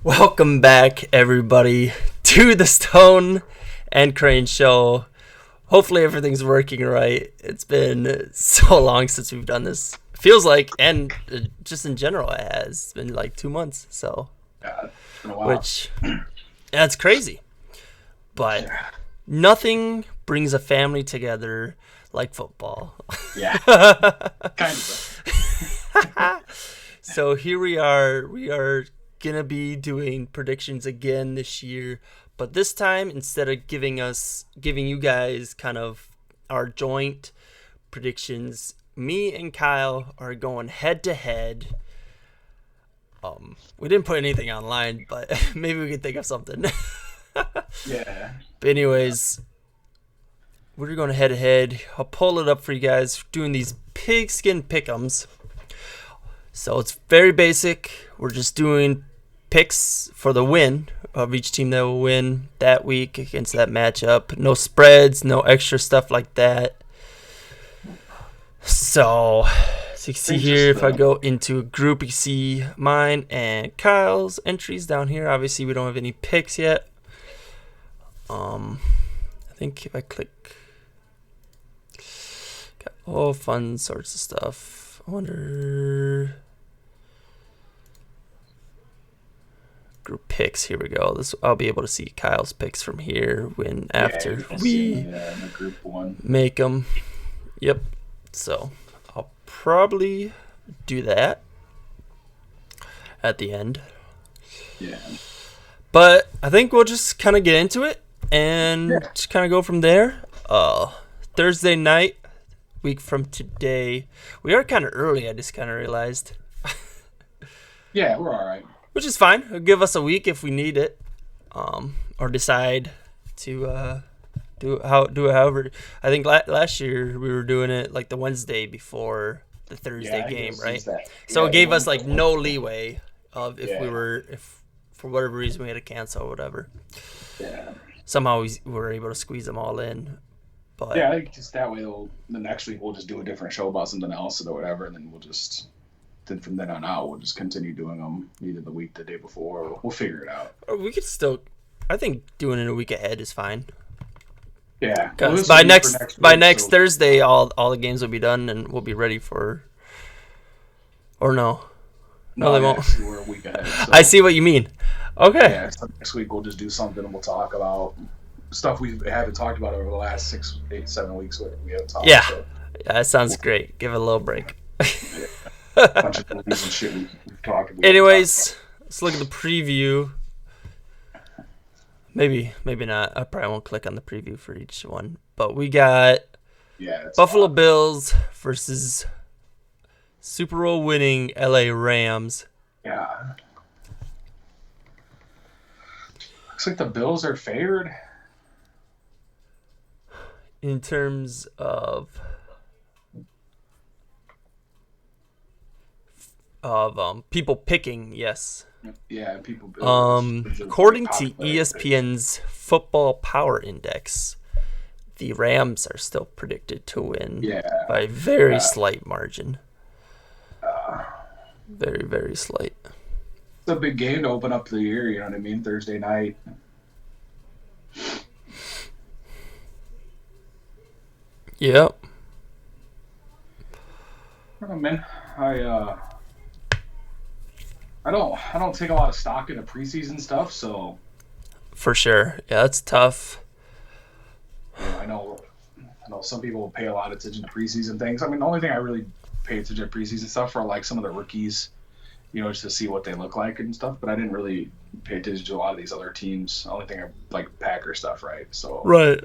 Welcome back, everybody, to the Stone and Crane Show. Hopefully everything's working right. It's been so long since we've done this. Feels like, and just in general, it has. It's been like 2 months, so. Yeah, it's been a while. Which, that's crazy. But nothing brings a family together like football. Yeah, kind of. So here we are. We are going to be doing predictions again this year. But this time, instead of giving you guys kind of our joint predictions, me and Kyle are going head to head. We didn't put anything online, but maybe we could think of something. Yeah. But anyways, we're going head to head. I'll pull it up for you guys. Doing these pigskin pick'ems. So it's very basic. We're just doing picks for the win of each team that will win that week against that matchup. No spreads, no extra stuff like that. So you can see here, if I go into a group, you see mine and Kyle's entries down here. Obviously, we don't have any picks yet. I think if I click, got all fun sorts of stuff. I wonder. Group picks. Here we go. I'll be able to see Kyle's picks from here after we group one. make them. Yep. So I'll probably do that at the end. Yeah. But I think we'll just kind of get into it and just kind of go from there. Thursday night, week from today. We are kind of early. I just kind of realized. Yeah, we're all right. Which is fine. It'll give us a week if we need it, or decide to do it however. I think last year we were doing it like the Wednesday before the Thursday game, right? So it gave us like no leeway of if for whatever reason we had to cancel or whatever. Yeah. Somehow we were able to squeeze them all in. But yeah, I think just that way. The next week we'll just do a different show about something else or whatever, and then then from then on out, we'll just continue doing them either the week, the day before. We'll figure it out. Or we could still, I think doing it a week ahead is fine. Yeah, because by next Thursday, all the games will be done and we'll be ready for. Or no, they won't. We're a week ahead. So. I see what you mean. Okay. Yeah, so next week we'll just do something and we'll talk about stuff we haven't talked about over the last 6, 8, 7 weeks. We haven't talked. Yeah, that sounds great. Give it a little break. Yeah. Bunch of movies and shit we've talked about. Anyways, let's look at the preview. Maybe not. I probably won't click on the preview for each one. But we got Buffalo Bills versus Super Bowl winning LA Rams. Yeah. Looks like the Bills are favored. In terms of people picking, yes. Yeah, people. According to ESPN's Football Power Index, the Rams are still predicted to win by a very slight margin. Very, very slight. It's a big game to open up the year. You know what I mean? Thursday night. Yep. Oh, man, I don't take a lot of stock into preseason stuff, so for sure. Yeah, that's tough. I know some people pay a lot of attention to preseason things. I mean, the only thing I really pay attention to preseason stuff are like some of the rookies, just to see what they look like and stuff. But I didn't really pay attention to a lot of these other teams. The only thing I like Packer stuff, right? So right.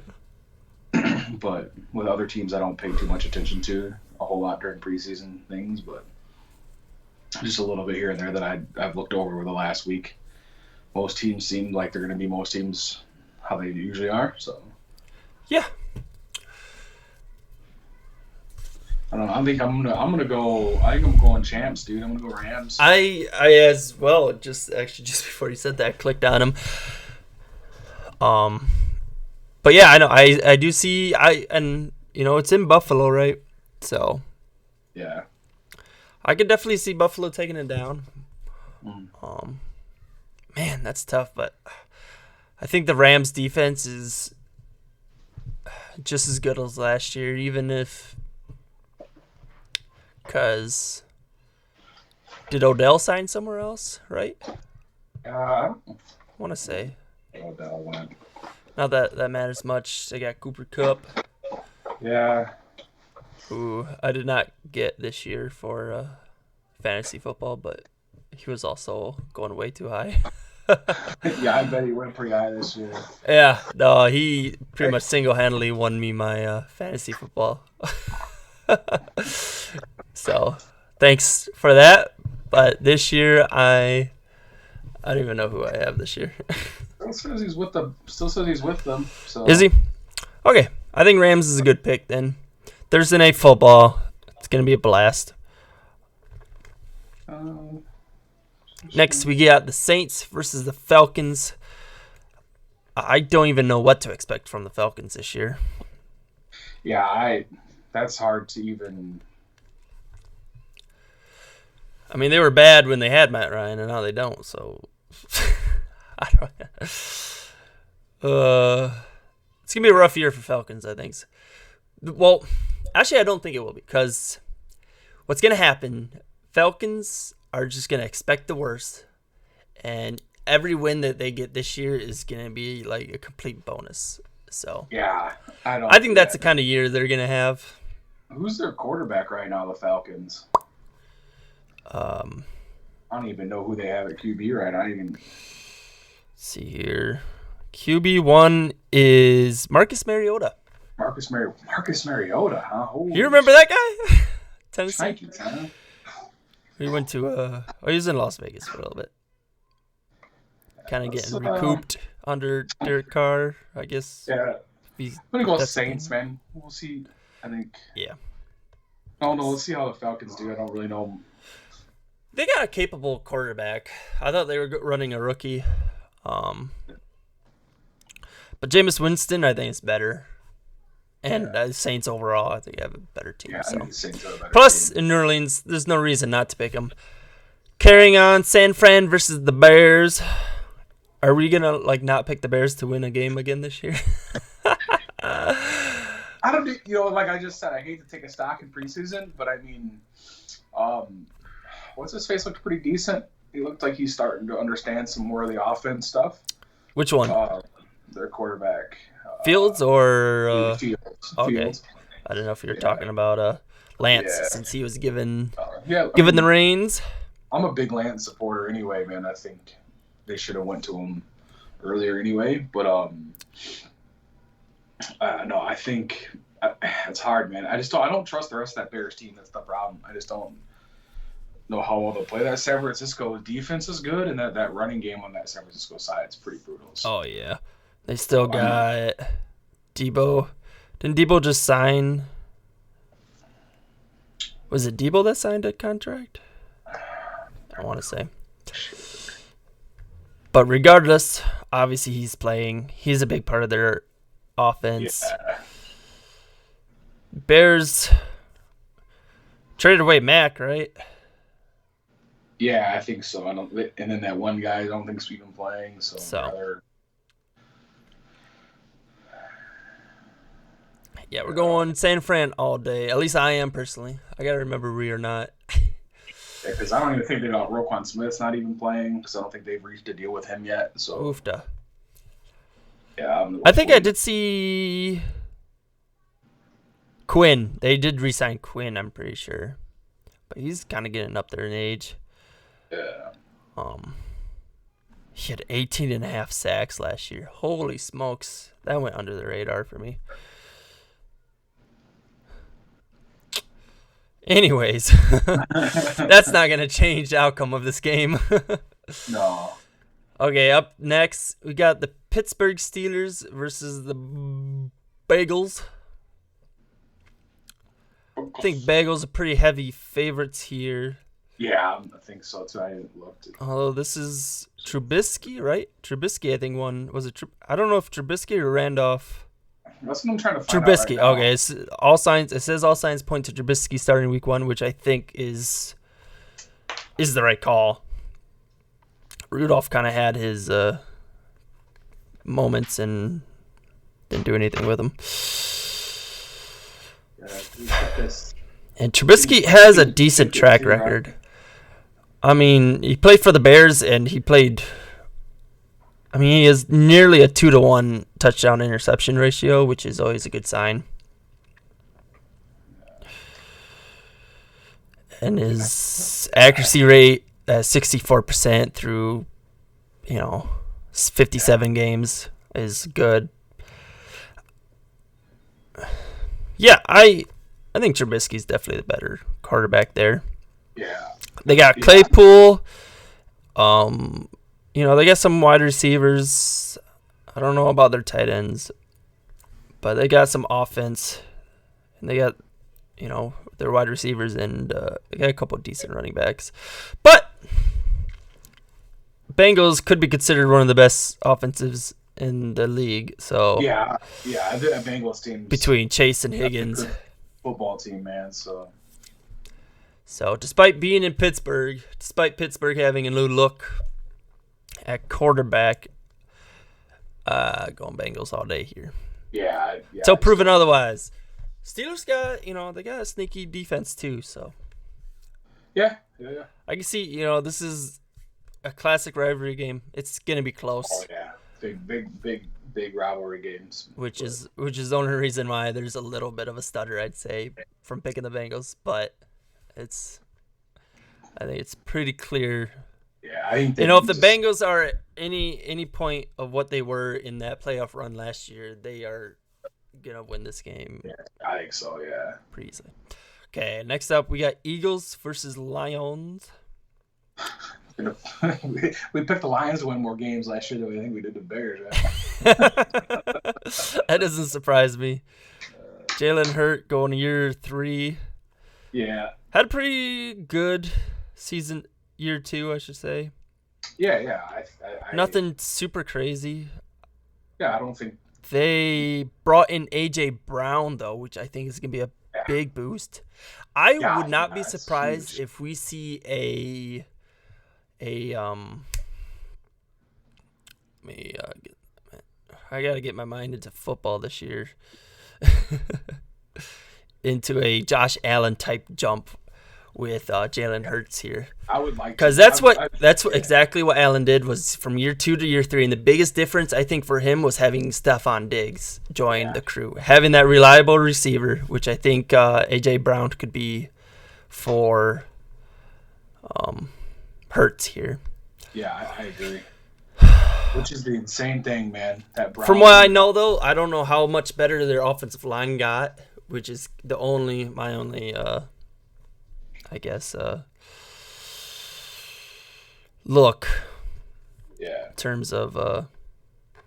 But with other teams, I don't pay too much attention to a whole lot during preseason things, but just a little bit here and there that I've looked over the last week. Most teams seem like they're going to be most teams how they usually are. So yeah, I don't know. I think I'm going champs, dude. I'm gonna go Rams. I as well. Just before you said that, I clicked on them. But yeah, I know. I do see. It's in Buffalo, right? So yeah, I could definitely see Buffalo taking it down. Man, that's tough, but I think the Rams defense is just as good as last year, even if, because did Odell sign somewhere else, right? I Want to say. Odell went. Not that that matters much. They got Cooper Kupp, Yeah. who I did not get this year for fantasy football, but he was also going way too high. Yeah, I bet he went pretty high this year. Yeah, no, he pretty much single-handedly won me my fantasy football. So, thanks for that. But this year, I don't even know who I have this year. Still says he's with them. So. Is he? Okay, I think Rams is a good pick then. Thursday night football. It's gonna be a blast. Next, we got the Saints versus the Falcons. I don't even know what to expect from the Falcons this year. Yeah, that's hard to even. I mean, they were bad when they had Matt Ryan, and now they don't. So, I don't. It's gonna be a rough year for Falcons, I think. Well, actually, I don't think it will be, because what's gonna happen? Falcons are just gonna expect the worst, and every win that they get this year is gonna be like a complete bonus. So yeah, I think that's the kind of year they're gonna have. Who's their quarterback right now? The Falcons. I don't even know who they have at QB right now. Let's see here. QB1 is Marcus Mariota. Marcus Mariota, huh? Holy you remember that guy? Tennessee. Nikes, huh? He went to he was in Las Vegas for a little bit. Kind of getting recouped under Derek Carr, I guess. Yeah. I'm going to go Saints, man. We'll see. I think. Yeah. Oh, no, let's see how the Falcons do. I don't really know. They got a capable quarterback. I thought they were running a rookie. But Jameis Winston, I think, is better. And Saints overall, I think have a better team. Yeah, so. I think the Saints are a better Plus, team. in New Orleans, there's no reason not to pick them. Carrying on, San Fran versus the Bears. Are we going to not pick the Bears to win a game again this year? I don't, like I just said, I hate to take a stock in preseason, but I mean, what's his face looked pretty decent. He looked like he's starting to understand some more of the offense stuff. Which one? Their quarterback. Fields or Fields. Okay. Fields. I don't know if you're talking about Lance, since he was given given the reins. I'm a big Lance supporter anyway, man. I think they should have went to him earlier anyway, but no, I think it's hard, man. I don't trust the rest of that Bears team. That's the problem. I just don't know how well they'll play. That San Francisco defense is good, and that running game on that San Francisco side is pretty brutal. So. Oh yeah, they still got Debo. Didn't Debo just sign? Was it Debo that signed a contract? I want to say. But regardless, obviously he's playing. He's a big part of their offense. Yeah. Bears traded away Mac, right? Yeah, I think so. And then that one guy I don't think's even playing. So. Yeah, we're going San Fran all day. At least I am personally. I gotta remember we are not. Yeah, because I don't even think they got Roquan Smith's not even playing, because I don't think they've reached a deal with him yet. So. Oofda. Yeah, I think I did see Quinn. They did re-sign Quinn, I'm pretty sure. But he's kind of getting up there in age. Yeah. He had 18.5 sacks last year. Holy smokes. That went under the radar for me. Anyways, that's not going to change the outcome of this game. No. Okay, up next, we got the Pittsburgh Steelers versus the Bagels. I think Bagels are pretty heavy favorites here. Yeah, I think so too. I didn't look. Although this is Trubisky, right? Trubisky, I think won. Was it? I don't know if Trubisky or Randolph. That's what I'm trying to find Trubisky. out right Okay, it's all signs. It says all signs point to Trubisky starting week 1, which I think is the right call. Rudolph kind of had his moments and didn't do anything with them. And Trubisky has a decent track record. I mean, he played for the Bears, and he has nearly a 2-to-1 touchdown interception ratio, which is always a good sign. And his accuracy rate at 64% through, 57 games is good. Yeah, I think Trubisky's definitely the better quarterback there. Yeah. They got Claypool. They got some wide receivers. I don't know about their tight ends, but they got some offense, and they got, their wide receivers, and they got a couple of decent running backs. But Bengals could be considered one of the best offensives in the league. So yeah, the Bengals team between Chase and Higgins, football team, man. So despite being in Pittsburgh, despite Pittsburgh having a new look at quarterback, going Bengals all day here. Yeah. So proven otherwise. Steelers got, they got a sneaky defense too. So yeah. I can see, this is a classic rivalry game. It's gonna be close. Oh yeah, big rivalry games. Which is the only reason why there's a little bit of a stutter, I'd say, from picking the Bengals. But I think it's pretty clear. Yeah, I think if the Bengals are at any point of what they were in that playoff run last year, they are gonna win this game. Yeah, I think so. Yeah, pretty easily. Okay, next up we got Eagles versus Lions. We picked the Lions to win more games last year than we think we did the Bears. That doesn't surprise me. Jalen Hurts going to year 3. Yeah. Had a pretty good season, year 2, I should say. Yeah. Nothing super crazy. Yeah, I don't think. They brought in A.J. Brown, though, which I think is going to be a big boost. I would not be surprised if we see I gotta get my mind into football this year. Into a Josh Allen type jump with Jalen Hurts here. I would like, because that's exactly what Allen did, was from year 2 to year 3, and the biggest difference I think for him was having Stephon Diggs join the crew, having that reliable receiver, which I think A.J. Brown could be for Hurts here. Yeah, I agree. Which is the insane thing, man. That Brown. From what I know, though, I don't know how much better their offensive line got, which is my only I guess look. Yeah. In terms of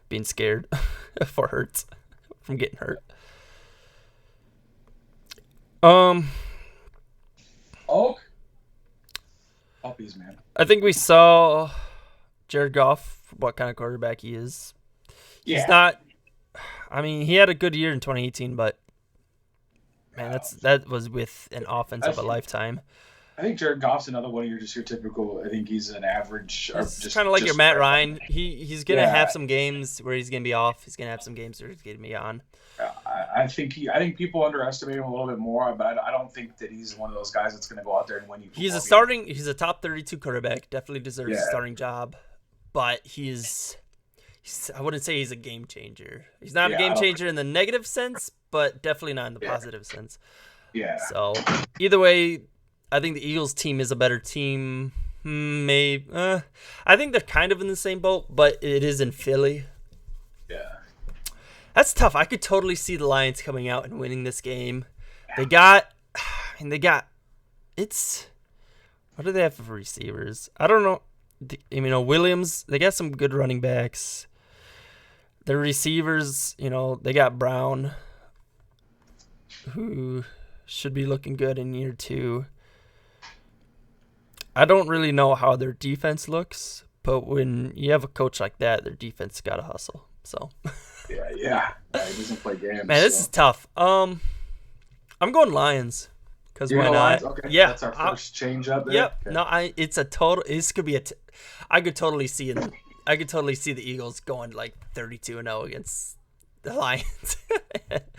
being scared for Hurts from getting hurt. Puppies, man. I think we saw Jared Goff, what kind of quarterback he is. He's not. I mean, he had a good year in 2018, but man, that was with an offense of a lifetime. I think Jared Goff's another one of your typical. I think he's an average. He's kind of like your Matt Ryan. He's gonna have some games where he's gonna be off. He's gonna have some games where he's gonna be on. I think people underestimate him a little bit more, but I don't think that he's one of those guys that's gonna go out there and win you. He's a top 32 quarterback. Definitely deserves a starting job, but I wouldn't say he's a game changer. He's not a game changer in the negative sense, but definitely not in the positive sense. Yeah. So either way, I think the Eagles team is a better team. Maybe I think they're kind of in the same boat, but it is in Philly. Yeah. That's tough. I could totally see the Lions coming out and winning this game. What do they have for receivers? I don't know. Williams, they got some good running backs. Their receivers, they got Brown, who should be looking good in year 2. I don't really know how their defense looks, but when you have a coach like that, their defense got to hustle. So. Yeah. He doesn't play games. Man, this is tough. I'm going Lions. Because You're why the not? Lions? Okay. Yeah. That's our first change up there. Yep. Okay. No, it's a total. This could be I could totally see it. I could totally see the Eagles going like 32-0 against the Lions.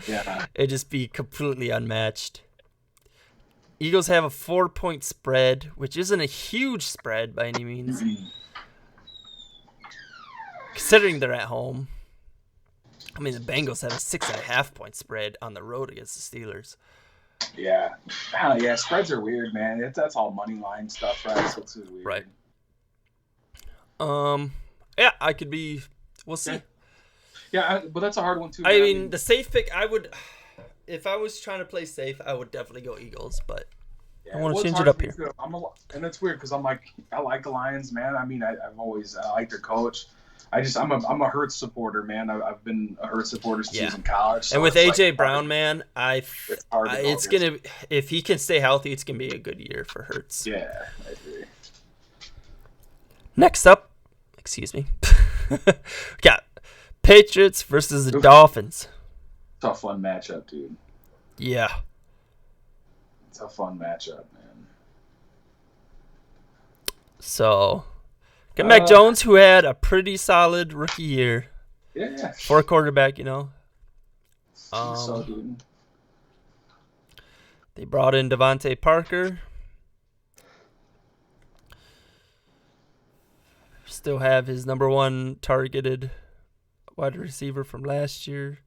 Yeah. It'd just be completely unmatched. Eagles have a 4-point spread, which isn't a huge spread by any means, considering they're at home. I mean, the Bengals have a 6.5-point spread on the road against the Steelers. Yeah. Yeah. Spreads are weird, man. That's all money line stuff, right? So it's weird. Right. Yeah, I could be. We'll see. Yeah, but that's a hard one too. I mean, the safe pick, I would, if I was trying to play safe, I would definitely go Eagles, but I want to change it up here. And it's weird because I like the Lions, man. I mean, I've always like their coach. I'm a Hurts supporter, man. I've been a Hurts supporter since he was in college. So and with AJ Brown, man, it's gonna, if he can stay healthy, it's gonna be a good year for Hurts. Yeah, I agree. Next up, excuse me, we got Patriots versus the Dolphins. Tough fun matchup, dude. Yeah. It's a fun matchup, man. So, got Mac Jones, who had a pretty solid rookie year. Yeah. For a quarterback, you know. Dude. They brought in Devontae Parker. Still have his number one targeted wide receiver from last year.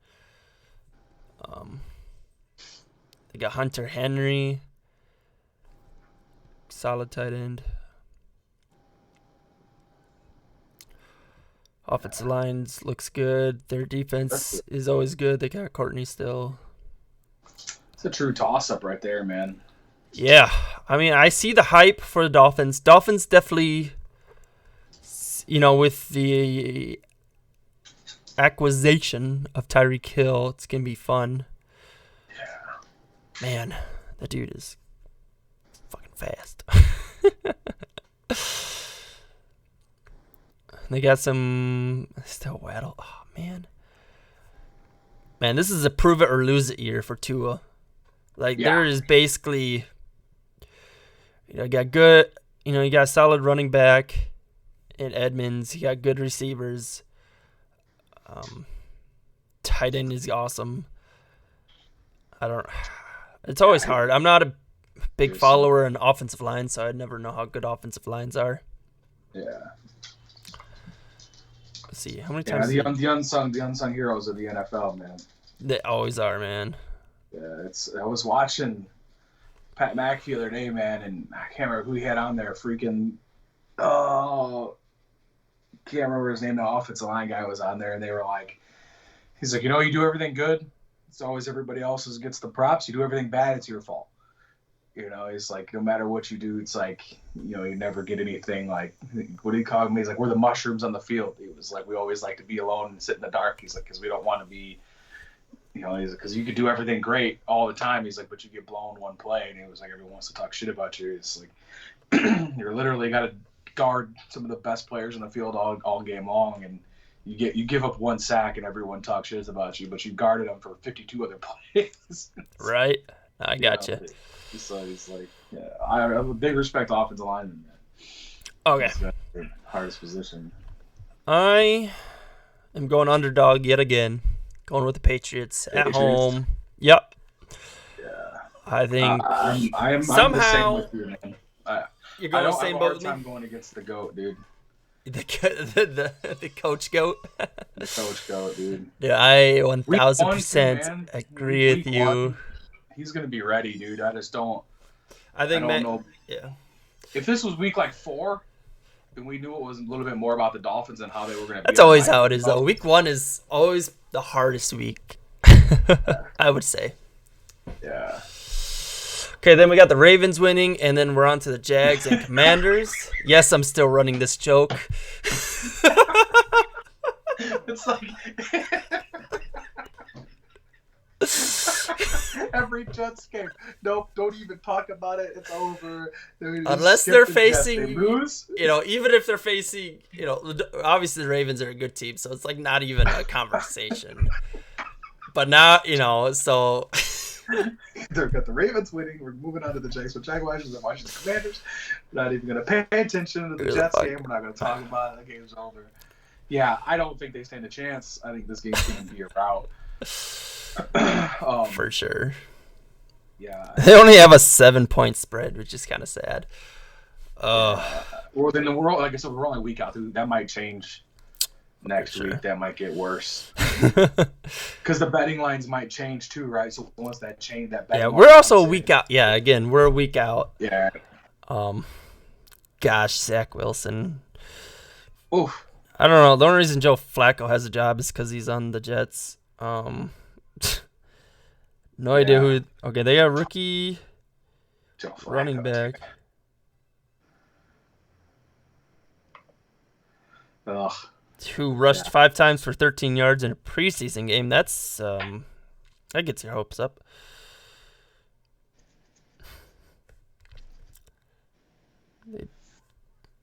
They got Hunter Henry. Solid tight end. Offensive lines looks good. Their defense is always good. They got Courtney still. It's a true toss-up right there, man. Yeah. I mean, I see the hype for the Dolphins. Dolphins definitely, you know, with the acquisition of Tyreek Hill, it's going to be fun. Yeah. Man, that dude is fucking fast. They got some still Waddle. Oh, man. Man, this is a prove it or lose it year for Tua. Like, there is basically, you got good, you got a solid running back in Edmonds. You got good receivers. Tight end is awesome. It's always hard. I'm not a big follower in offensive lines, so I never know how good offensive lines are. Yeah. Let's see. How many times? Yeah, the unsung heroes of the NFL, man. They always are, man. Yeah, I was watching Pat McAfee the other day, man, and I can't remember who he had on there. Can't remember his name. The offensive line guy was on there, and they were like, he's like, you do everything good, it's always everybody else gets the props. You do everything bad, it's your fault. It's like, no matter what you do, it's like, you never get anything. Like, what do you call me? He's like, we're the mushrooms on the field. He was like, we always like to be alone and sit in the dark. He's like, because we don't want to be, because you could do everything great all the time. He's like, but you get blown one play. And he was like, everyone wants to talk shit about you. It's like, you're literally got to guard some of the best players in the field all game long. And you give up one sack and everyone talks shit about you, but you guarded them for 52 other plays. Right. I gotcha. So he's like, yeah, I have a big respect to offensive linemen, man. Okay. That's the hardest position. I am going underdog yet again. Going with the Patriots at home. Yep. Yeah. I think I'm somehow the same with you, man. You're going the same boat with me. me. I'm going against the GOAT, dude. The coach GOAT. The coach GOAT, dude. Yeah, I 1000% agree with you. He's gonna be ready, dude. I just don't. I think. I don't know. Yeah. If this was week 4, and we knew it was a little bit more about the Dolphins and how they were gonna. That's always how it is, though. Week 1 is always the hardest week. I would say. Yeah. Okay, then we got the Ravens winning, and then we're on to the Jags and Commanders. Yes, I'm still running this joke. It's like every Jets game. Nope, don't even talk about it. It's over. Unless they're facing, they lose. Even if they're facing, obviously the Ravens are a good team, so it's like not even a conversation. But now, so They've got the Ravens winning. We're moving on to the Jaguars and the Washington Commanders. We're not even going to pay attention to the Jets game. We're not going to talk about it. The game's over. Yeah, I don't think they stand a chance. I think this game's going to be a rout. For sure. Yeah. They only have a 7-point spread, which is kind of sad. Well, then we're only a week out. That might change next week. That might get worse. Because the betting lines might change too, right? So once that change, that betting we're also a week out. Yeah, again, we're a week out. Yeah. Gosh, Zach Wilson. Oof. I don't know. The only reason Joe Flacco has a job is because he's on the Jets. No idea who. Okay, they got rookie running back. Ugh. Who rushed 5 times for 13 yards in a preseason game. That's that gets your hopes up. They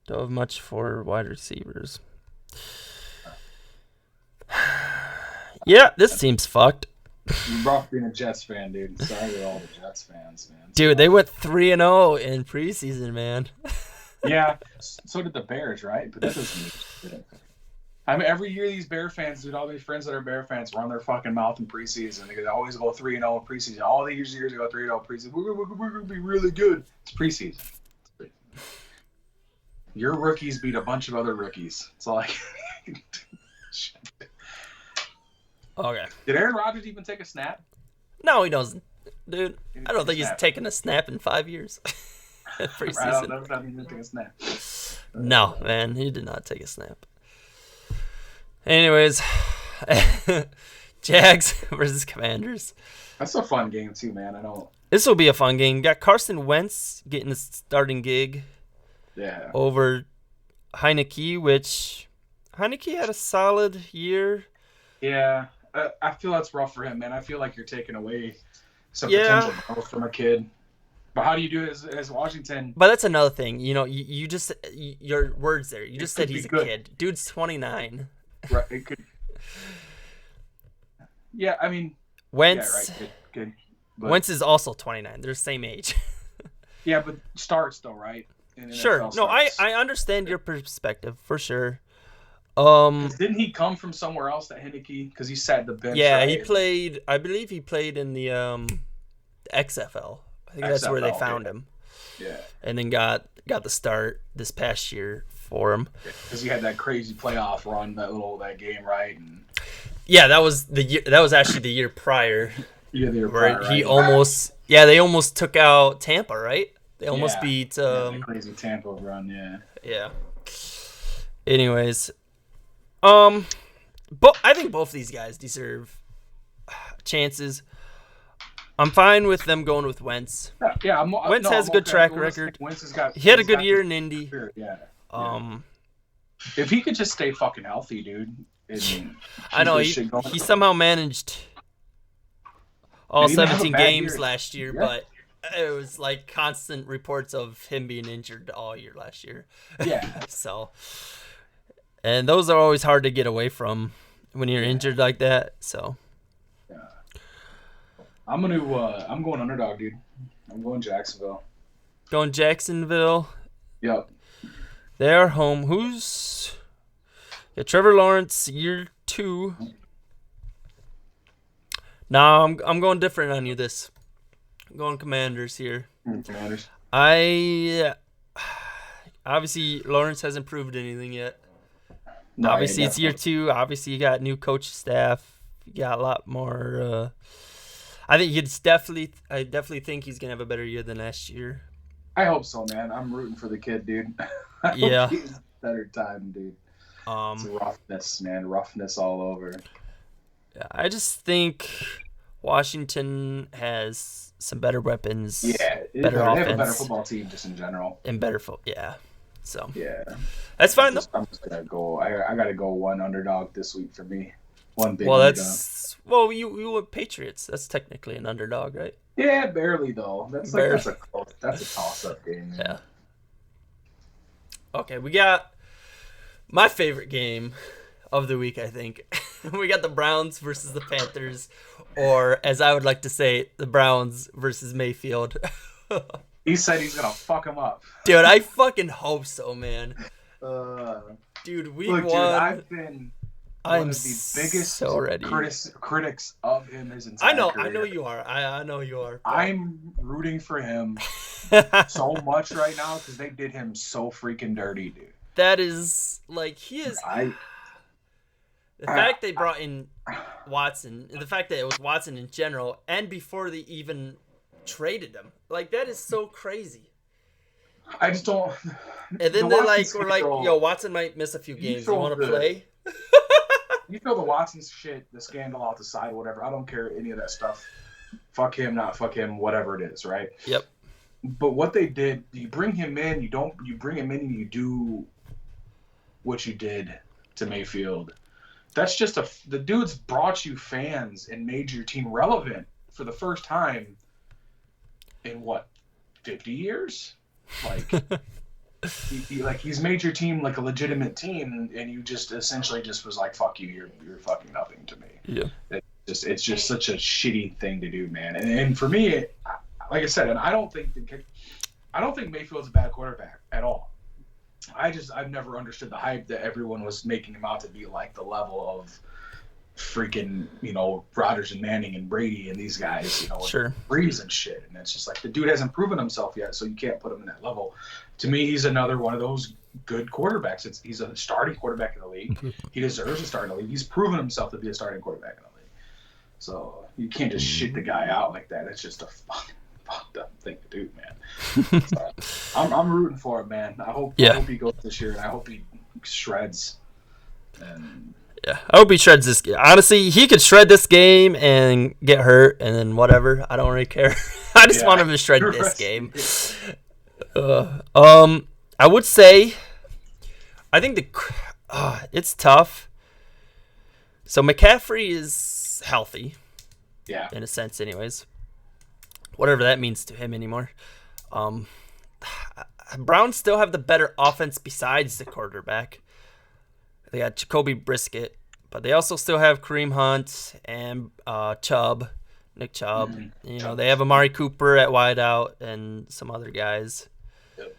don't have much for wide receivers. Yeah, this team's fucked. You're rough being a Jets fan, dude. Sorry to all the Jets fans, man. Dude, they went 3-0 in preseason, man. Yeah, so did the Bears, right? But that doesn't mean shit. I mean, every year these Bear fans, dude, all these friends that are Bear fans run their fucking mouth in preseason. They always go 3-0 in preseason. All these years they go 3-0 in preseason. We're going to be really good. It's preseason. Your rookies beat a bunch of other rookies. It's all like... Okay. Did Aaron Rodgers even take a snap? No, he doesn't. Dude, I don't think he's taken a snap in 5 years. Preseason. I don't know if he didn't take a snap. No, man, he did not take a snap. Anyways, Jags versus Commanders. That's a fun game too, man. This will be a fun game. Got Carson Wentz getting the starting gig. Yeah. Over Heineke, which Heineke had a solid year. Yeah, I feel that's rough for him, man. I feel like you're taking away some potential growth from a kid. But how do you do it as Washington? But that's another thing. You know, you just your words there. You just said he's a kid. Dude's 29. Right. It could. Yeah, I mean. Wentz. Yeah, right. Good. But, Wentz is also 29. They're the same age. Yeah, but starts though, right? Sure. No, I understand your perspective for sure. Didn't he come from somewhere else, that Heineke? Because he sat the bench. Yeah, right? he played. I believe he played in the XFL. I think that's where they found him. Yeah. And then got the start this past year for him. Because he had that crazy playoff run, that game, right? And yeah, that was the year. That was actually the year prior. Yeah, the year where prior. He right? almost. Yeah, they almost took out Tampa, right? They almost beat. The crazy Tampa run, yeah. Yeah. Anyways, but I think both these guys deserve chances. I'm fine with them going with Wentz. Yeah, Wentz has a good track record. He had a good year in Indy. Yeah. If he could just stay fucking healthy, dude. I know he somehow managed all 17 games last year, but it was like constant reports of him being injured all year last year. Yeah. So, and those are always hard to get away from when you're injured like that. So. Yeah. I'm going underdog, dude. I'm going Jacksonville. Going Jacksonville. Yep. They're home. Who's? Yeah, Trevor Lawrence, year 2. No, I'm going different on you this. I'm going Commanders here. Commanders. Obviously Lawrence hasn't proved anything yet. No, obviously it's year 2. Obviously you got new coach staff. You got a lot more. I think I definitely think he's gonna have a better year than last year. I hope so, man. I'm rooting for the kid, dude. Yeah. Better time, dude. It's roughness, man. Roughness all over. I just think Washington has some better weapons. Yeah, better they offense. have a better football team just in general. And better yeah. So yeah, that's fine though. I'm just gonna go. I gotta go one underdog this week for me. One big. Underdog. You went Patriots. That's technically an underdog, right? Yeah, barely though. That's a toss-up game. Man. Yeah. Okay, we got my favorite game of the week, I think. We got the Browns versus the Panthers, or as I would like to say, the Browns versus Mayfield. He said he's gonna fuck him up. Dude, I fucking hope so, man. Dude, week look, one. Dude, I've been one of the biggest so ready. critics of him his entire career. I know you are. I know you are. I'm rooting for him so much right now because they did him so freaking dirty, dude. That is like he is. The fact they brought in Watson, the fact that it was Watson in general, and before they even traded him, like that is so crazy. I just don't. And then we're like, yo, Watson might miss a few games. You want to play? You throw the Watson shit, the scandal out the side, whatever. I don't care any of that stuff. Fuck him, not fuck him, whatever it is, right? Yep. But what they did, you bring him in, you bring him in and you do what you did to Mayfield. That's just the dude's brought you fans and made your team relevant for the first time in what, 50 years? Like, he's made your team like a legitimate team, and you just essentially just was like, fuck you, you're fucking nothing to me. Yeah. It's just such a shitty thing to do, man. And for me, like I said, and I don't think Mayfield's a bad quarterback at all. I've never understood the hype that everyone was making him out to be like the level of freaking, Rodgers and Manning and Brady and these guys, sure. Breeze and shit. And it's just like the dude hasn't proven himself yet, so you can't put him in that level. To me, he's another one of those good quarterbacks. He's a starting quarterback in the league. He deserves to start in the league. He's proven himself to be a starting quarterback in the league. So you can't just shit the guy out like that. It's just a fucked up thing to do, man. So, I'm rooting for him, man. I hope he goes this year, and I hope he shreds. And yeah, I hope he shreds this game. Honestly, he could shred this game and get hurt, and then whatever. I don't really care. I just want him to shred this game. I would say, I think it's tough. So McCaffrey is healthy. Yeah. In a sense, anyways. Whatever that means to him anymore. Browns still have the better offense besides the quarterback. They got Jacoby Brissett, but they also still have Kareem Hunt and Nick Chubb. Mm-hmm. They have Amari Cooper at wideout and some other guys. Yep.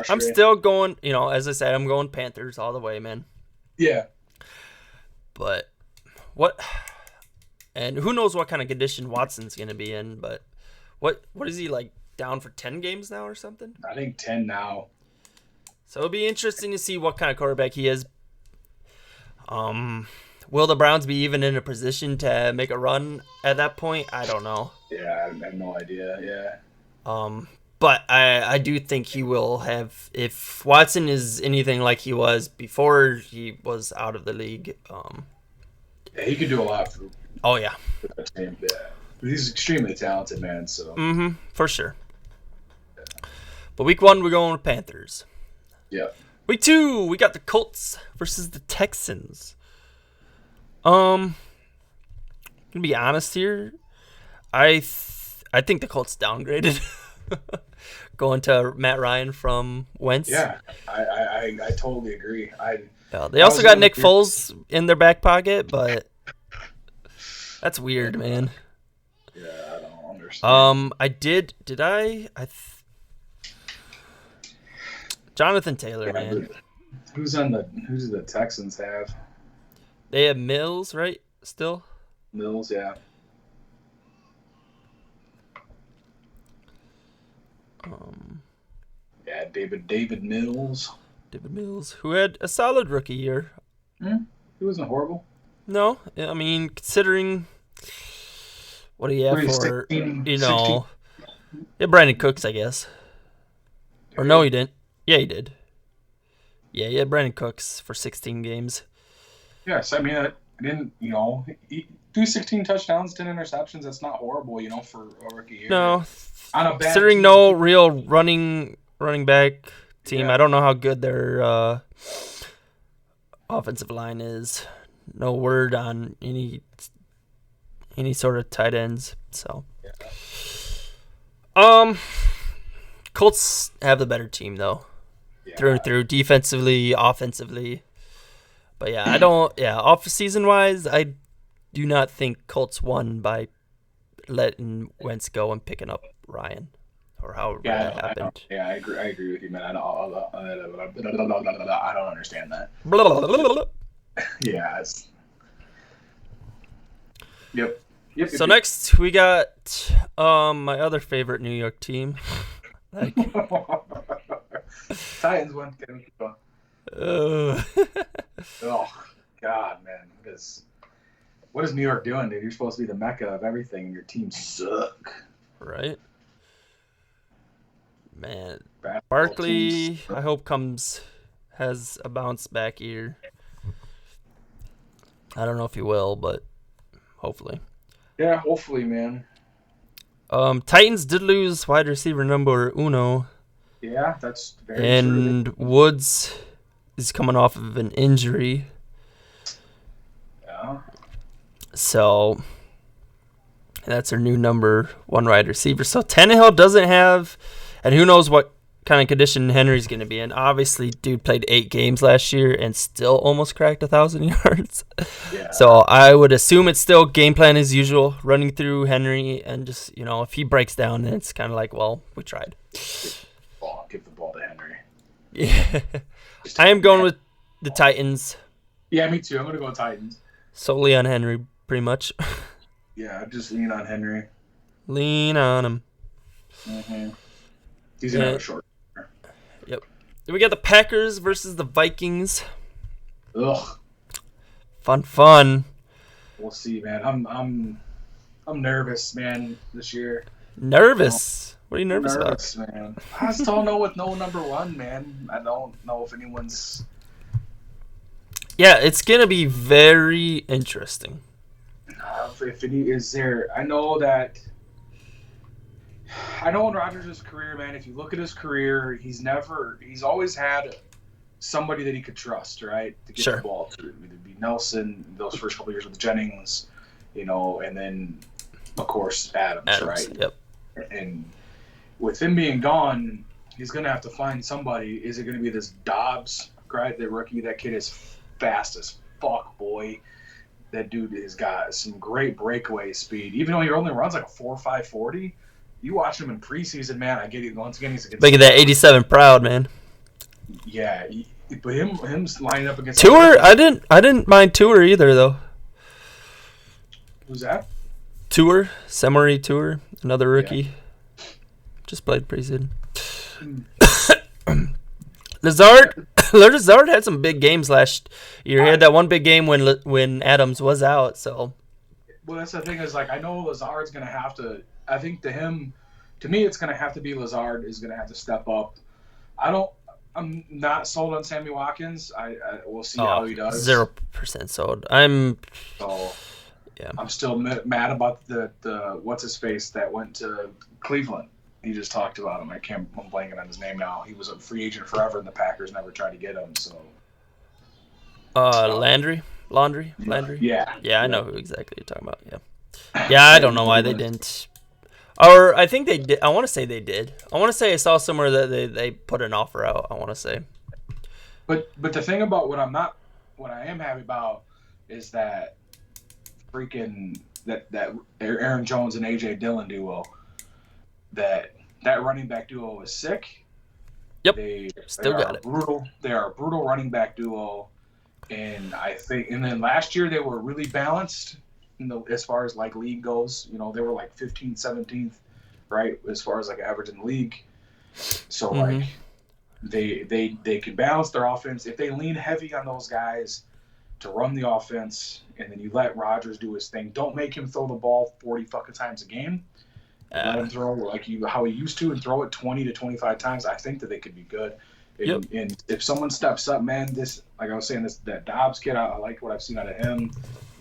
I'm still going, as I said, I'm going Panthers all the way, man. Yeah. But what? And who knows what kind of condition Watson's going to be in? But what is he like down for 10 games now or something? I think 10 now. So it'll be interesting to see what kind of quarterback he is. Will the Browns be even in a position to make a run at that point? I don't know. Yeah, I have no idea. Yeah. But I do think he will have, if Watson is anything like he was before he was out of the league. Yeah, he could do a lot for. Oh yeah. For that team. Yeah. He's extremely talented, man. So. For sure. Yeah. But week 1 we're going with Panthers. Yeah. Week 2 we got the Colts versus the Texans. I'm gonna be honest here. I think the Colts downgraded. Going to Matt Ryan from Wentz. Yeah, I totally agree. They also got Nick Foles in their back pocket, but that's weird, man. Yeah, I don't understand. Jonathan Taylor, man. Who do the Texans have? They have Mills, right? Still? Mills, yeah. Yeah, David Mills. David Mills, who had a solid rookie year. He wasn't horrible. No, I mean, considering what he had for, 16. Yeah, Brandon Cooks, I guess. Or no, he didn't. Yeah, he did. Yeah, he had Brandon Cooks for 16 games. Yes, I mean, I didn't, he do 16 touchdowns, 10 interceptions. That's not horrible, for a rookie year. No, on a bad considering team. No real running back team, Yeah. I don't know how good their offensive line is. No word on any sort of tight ends. So, Colts have the better team though, through and through, defensively, offensively. But yeah, I don't. Yeah, off season wise, I do not think Colts won by letting Wentz go and picking up Ryan, or however that happened. I agree with you, man. I don't understand that. Yeah. Yep. So next we got my other favorite New York team. Titans won. Oh God, man. What is New York doing, dude? You're supposed to be the mecca of everything, and your team suck. Right. Man, Barkley, I hope has a bounce back year. I don't know if he will, but hopefully. Yeah, hopefully, man. Titans did lose wide receiver number uno. Yeah, that's very true. And Woods is coming off of an injury. Yeah. So that's our new number one wide receiver. So Tannehill doesn't have, and who knows what kind of condition Henry's going to be in. Obviously, dude played 8 games last year and still almost cracked 1,000 yards. Yeah. So I would assume it's still game plan as usual, running through Henry, and just, if he breaks down, then it's kind of like, well, we tried. Give the ball to Henry. Yeah. I am going with the Titans. Yeah, me too. I'm going to go Titans. Solely on Henry, pretty much. Yeah, just lean on Henry. Lean on him. Mm-hmm. He's going to have a short. Yep. Then we got the Packers versus the Vikings. Ugh. Fun. We'll see, man. I'm nervous, man, this year. Nervous? What are you nervous about? Man. I just don't know with no number one, man. I don't know if anyone's... Yeah, it's going to be very interesting. If any is there... I know in Rodgers' career, man, if you look at his career, he's always had somebody that he could trust, right? To get the ball to. It'd be Nelson, those first couple of years with the Jennings, and then, of course, Adams, right? Yep. And with him being gone, he's going to have to find somebody. Is it going to be this Dobbs, right? The rookie. That kid is fast as fuck, boy. That dude has got some great breakaway speed. Even though he only runs like a 4.5 40, you watch him in preseason, man. I get it. Once again, he's against... Making that 87 proud, man. Yeah, but him lining up against... Tour? I didn't mind Tour either, though. Who's that? Tour. Semory Tour. Another rookie. Yeah. Just played preseason. Lazard had some big games last year. He had that one big game when Adams was out. So, well, that's the thing is, like, I know Lazard's going to have to. I think to me, it's going to have to be Lazard is going to have to step up. I'm not sold on Sammy Watkins. We'll see how he does. 0% sold. Yeah. I'm still mad about the what's his face that went to Cleveland. He just talked about him. I'm blanking on his name now. He was a free agent forever, and the Packers never tried to get him. So, Landry. Yeah. Yeah, I know who exactly you're talking about. Yeah. Yeah, I don't know why they didn't. Or I think they did. I want to say they did. I want to say I saw somewhere that they put an offer out. I want to say. But the thing about what I am happy about is that freaking that Aaron Jones and AJ Dillon duo. That running back duo is sick. Yep. Still got it. Brutal. They are a brutal running back duo, and then last year they were really balanced. As far as like league goes, they were like 15th, 17th, right? As far as like average in the league. So like they can balance their offense if they lean heavy on those guys to run the offense, and then you let Rodgers do his thing. Don't make him throw the ball 40 fucking times a game. Let him throw how he used to and throw it 20 to 25 times. I think that they could be good. And if someone steps up, man, like I was saying, that Dobbs kid, I like what I've seen out of him.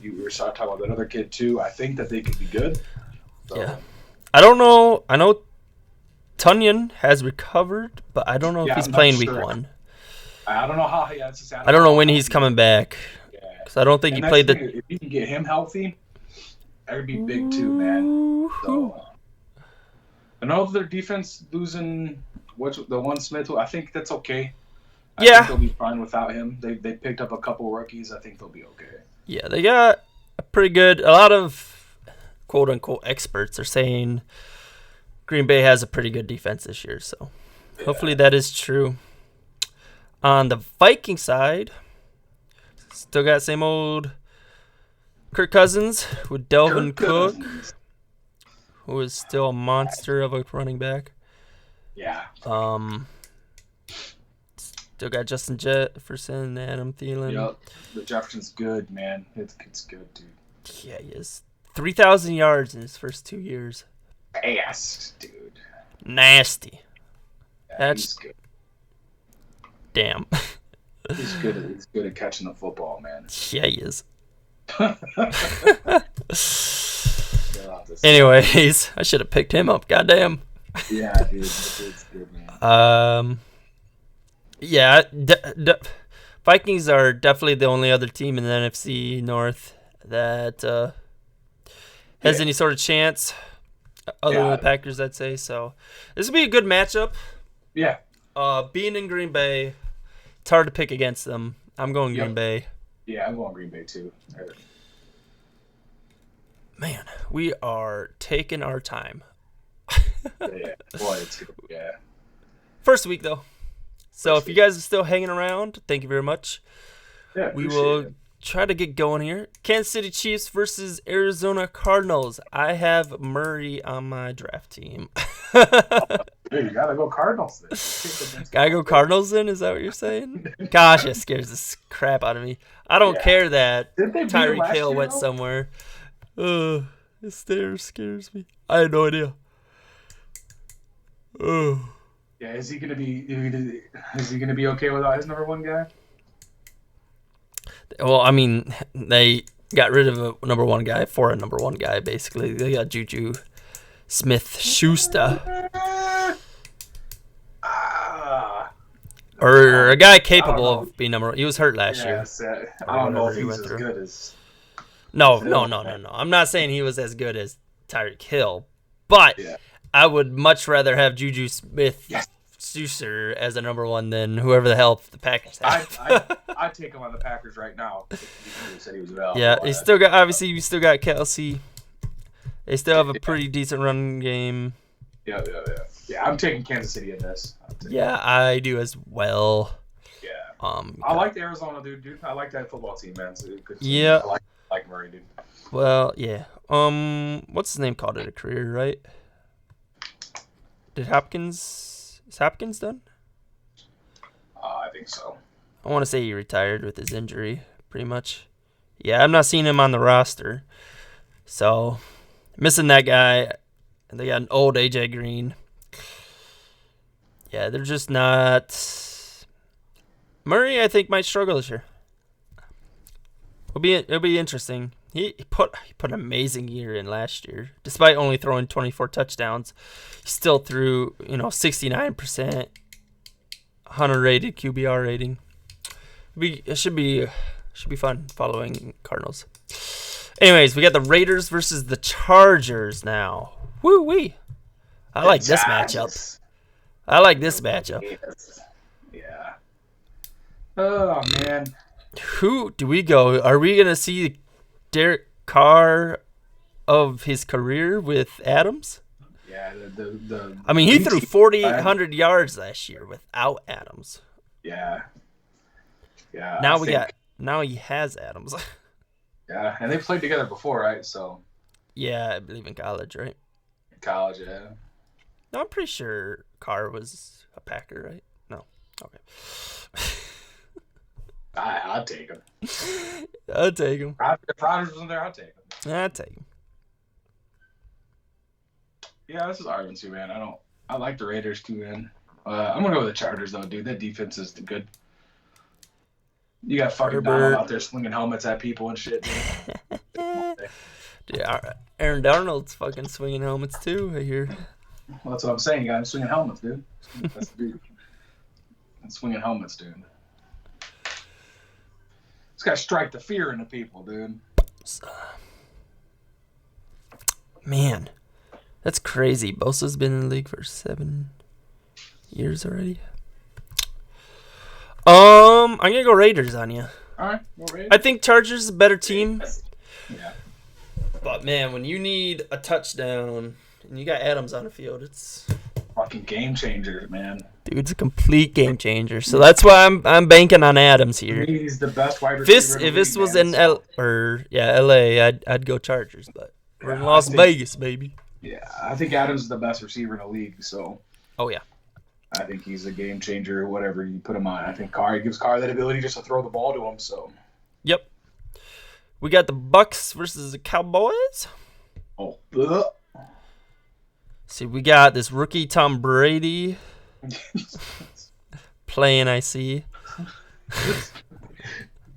You were talking about that other kid too. I think that they could be good. So. Yeah. I don't know. I know Tunyon has recovered, but I don't know if he's playing week 1. I don't know how. Yeah, I don't know when he's coming back. Yeah. Because I don't think he played the. If you can get him healthy, that would be big too, man. So. I know their defense losing the one Smith. I think that's okay. I think they'll be fine without him. They picked up a couple rookies. I think they'll be okay. Yeah, they got a pretty good. A lot of quote unquote experts are saying Green Bay has a pretty good defense this year. So hopefully that is true. On the Viking side, still got same old Kirk Cousins with Delvin Cook, who is still a monster of a running back. Yeah. Still got Justin Jefferson, Adam Thielen. Yep. The Jefferson's good, man. It's good, dude. Yeah, he is. 3,000 yards in his first 2 years. Ass, dude. Nasty. Yeah, he's good. Damn. He's good at catching the football, man. Yeah, he is. Anyways, I should have picked him up. Goddamn. Yeah, dude. It's good, man. Yeah, Vikings are definitely the only other team in the NFC North that has any sort of chance other than the Packers, I'd say. So this will be a good matchup. Yeah. Being in Green Bay, it's hard to pick against them. I'm going Green Bay. Yeah, I'm going Green Bay too. Man, we are taking our time. Yeah. Boy, it's good. Yeah. First week, though. So if you guys are still hanging around, thank you very much. Yeah, we will try to get going here. Kansas City Chiefs versus Arizona Cardinals. I have Murray on my draft team. Hey, you gotta go Cardinals then. Gotta go Cardinals then? Is that what you're saying? Gosh, it scares the crap out of me. I don't care that Tyreek Hill went somewhere. It scares me. I had no idea. Yeah, is he gonna be okay without his number one guy? Well, I mean, they got rid of a number one guy for a number one guy, basically. They got Juju Smith-Schuster. Or a guy capable of being number one. He was hurt last year. I don't know if he was as good as... No. I'm not saying he was as good as Tyreek Hill, but I would much rather have Juju Smith-Schuster as a number one than whoever the hell the Packers have. I'd take him on the Packers right now. He said he was available. Yeah, you still got Kelsey. They still have a pretty decent run game. Yeah, I'm taking Kansas City in this. Yeah, I do as well. Yeah. I like the Arizona dude. I like that football team, man. So yeah. I like Murray, dude. Well, yeah. What's his name called it a career, right? Is Hopkins done? I think so. I want to say he retired with his injury, pretty much. Yeah, I'm not seeing him on the roster. So, missing that guy. And they got an old AJ Green. Yeah, they're just not... Murray, I think, might struggle this year. It'll be interesting. He put an amazing year in last year. Despite only throwing 24 touchdowns, he still threw, 69%, 100 rated QBR rating. It should be fun following Cardinals. Anyways, we got the Raiders versus the Chargers now. Woo-wee. I like this matchup. Yeah. Oh, man. Who do we go? Are we going to see Derek Carr of his career with Adams? Yeah. I mean, he threw 4,800 yards last year without Adams. Yeah. Yeah. Now he has Adams. Yeah, and they played together before, right? So. Yeah, I believe in college, right? College, yeah. No, I'm pretty sure Carr was a Packer, right? No. Okay. I'd take him. I'd take him. If Rodgers wasn't there, I'd take him. I'd take him. Yeah, this is Arvin too, man. I like the Raiders too, man. I'm gonna go with the Chargers though, dude. That defense is good. You got fucking Donald out there slinging helmets at people and shit, dude. Dude, Aaron Darnold's fucking swinging helmets too, I hear. Well, that's what I'm saying. You got him swinging helmets, dude. That's the dude. And swinging helmets, dude. It's got to strike the fear into people, dude. Man, that's crazy. Bosa's been in the league for 7 years already. I'm gonna go Raiders on you. All right, go Raiders. I think Chargers is a better team. Yeah. But man, when you need a touchdown and you got Adams on the field, it's fucking game changer, man. Dude's a complete game changer. So that's why I'm banking on Adams here. He's the best wide receiver. If this was in LA, I'd go Chargers, but we're in Las Vegas, baby. Yeah, I think Adams is the best receiver in the league. So. Oh yeah. I think he's a game changer. Whatever you put him on, I think Carr gives Carr that ability just to throw the ball to him. So. Yep. We got the Bucks versus the Cowboys. Oh. See, we got this rookie Tom Brady playing. I see. He's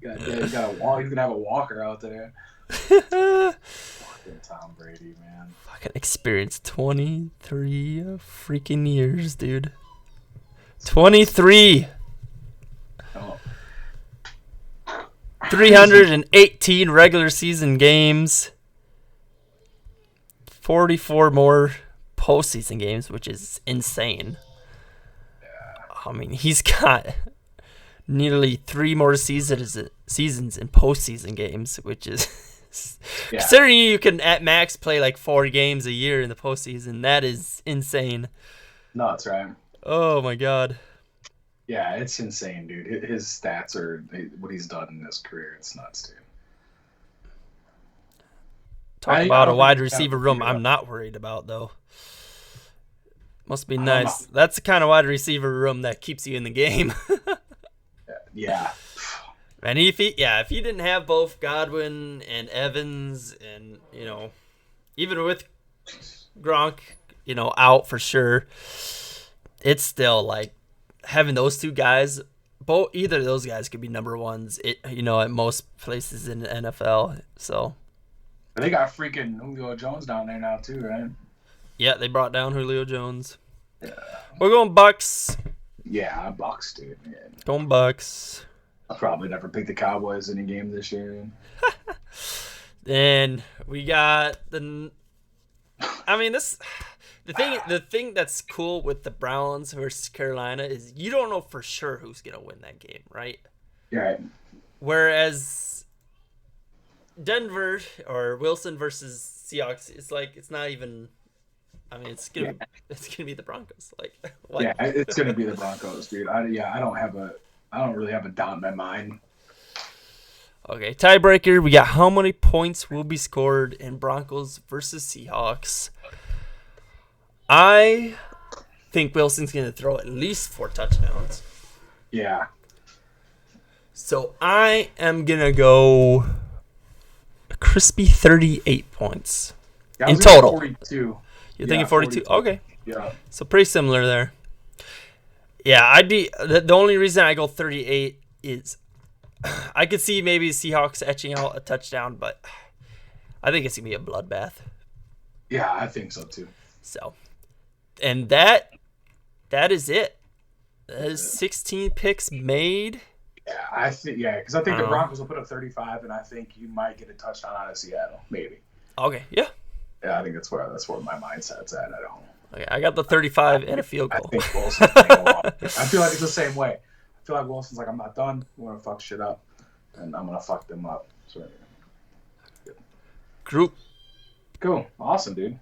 got a walk. He's gonna have a walker out there. Fucking Tom Brady, man. Fucking experience 23 freaking years, dude. 23. Oh. 318 regular season games. 44 more postseason games, which is insane. I mean, he's got nearly 3 more seasons in postseason games, which is considering you can at max play like 4 games a year in the postseason. That is insane. Nuts, right? Oh my god. Yeah, it's insane, dude. His stats are what he's done in his career. It's nuts, dude. Talk about a wide receiver room I'm not worried about, though. Must be nice. That's the kind of wide receiver room that keeps you in the game. Yeah. And if he didn't have both Godwin and Evans and, even with Gronk, out for sure, it's still like having those two guys, either of those guys could be number ones, at most places in the NFL. So. They got freaking Julio Jones down there now too, right? Yeah, they brought down Julio Jones. Yeah. We're going Bucks. Yeah, Bucks, dude. Yeah. Going Bucks. I'll probably never pick the Cowboys in a game this year. Then we got the thing that's cool with the Browns versus Carolina is you don't know for sure who's gonna win that game, right? Yeah. Whereas Denver or Wilson versus Seahawks, it's not even. I mean, it's gonna be the Broncos. Like, what? Yeah, it's gonna be the Broncos, dude. I don't really have a doubt in my mind. Okay, tiebreaker. We got how many points will be scored in Broncos versus Seahawks? I think Wilson's gonna throw at least 4 touchdowns. Yeah. So I am gonna go a crispy 38 points in total. 42. You're thinking 42? Okay. Yeah. So pretty similar there. Yeah, I'd be the only reason I go 38 is I could see maybe Seahawks etching out a touchdown, but I think it's gonna be a bloodbath. Yeah, I think so too. So, and that is it. That is 16 picks made. Yeah, because I think the Broncos will put up 35, and I think you might get a touchdown out of Seattle, maybe. Okay, yeah. Yeah, I think that's where my mindset's at. Okay, I got the 35 and a field goal. I think Wilson's gonna go off. I feel like it's the same way. I feel like Wilson's like, I'm not done. I'm gonna fuck shit up, and I'm gonna fuck them up. So, Group. Cool, awesome, dude.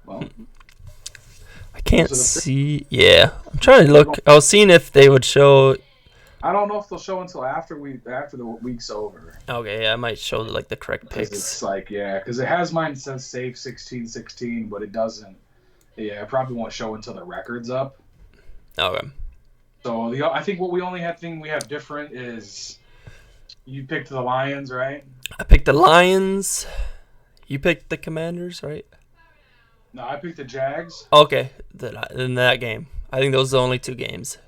Well, I can't see. Yeah, I'm trying to look. I was seeing if they would show. I don't know if they'll show until after the week's over. Okay, yeah, I might show the correct picks. It's like, because it has mine says save 16-16, but it doesn't. Yeah, it probably won't show until the record's up. Okay. So I think what we have different is you picked the Lions, right? I picked the Lions. You picked the Commanders, right? No, I picked the Jags. Okay, in that game. I think those are the only 2 games.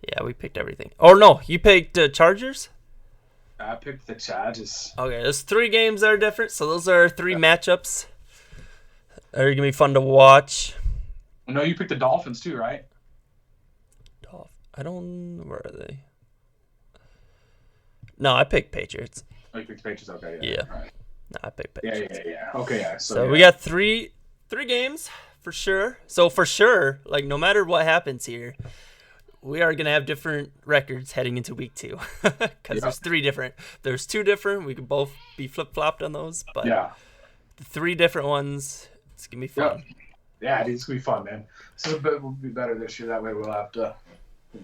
Yeah, we picked everything. Oh, no, you picked Chargers? I picked the Chargers. Okay, there's 3 games that are different, so those are 3 matchups. They're going to be fun to watch. No, you picked the Dolphins too, right? I don't know. Where are they? No, I picked Patriots. Oh, you picked Patriots? Okay, yeah. All right. No, I picked Patriots. Yeah. Okay, yeah. So we got three games, for sure. So for sure, like no matter what happens here, we are gonna have different records heading into week 2 because there's 3 different. There's 2 different. We could both be flip flopped on those, but the 3 different ones. It's gonna be fun. Yeah, it's gonna be fun, man. So will be better this year. That way we'll have to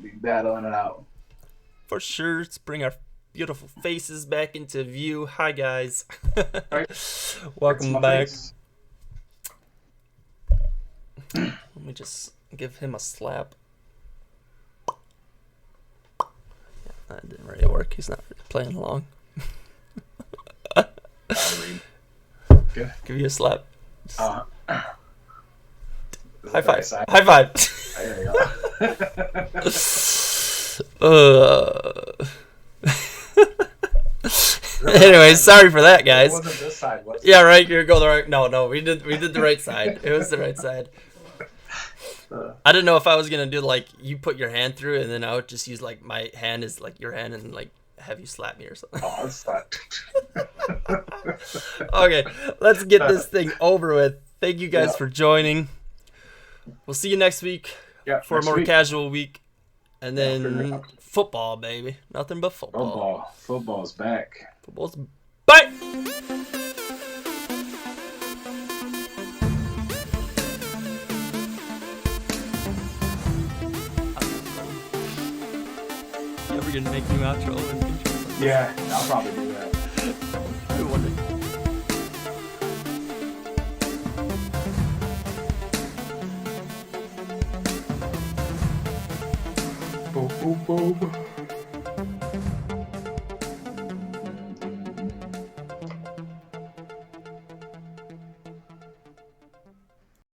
be battling it out. For sure. Let's bring our beautiful faces back into view. Hi guys. Right. Welcome back. Let me just give him a slap. Yeah, that didn't really work. He's not really playing along. Good. Give you a slap. High five. High five. There you go. Anyway, sorry for that, guys. It wasn't this side, was it? Yeah, right. You're going the right. No. We did the right side. It was the right side. I didn't know if I was gonna do like you put your hand through and then I would just use like my hand as like your hand and like have you slap me or something. Oh, that's fine. Okay, let's get this thing over with. Thank you guys for joining. We'll see you next week for a more casual week, and then football, baby. Nothing but football. Football's back. Football's back. You ever gonna make new outro and intro? Yeah, I'll probably do that. I wonder. Boom, boom, boom.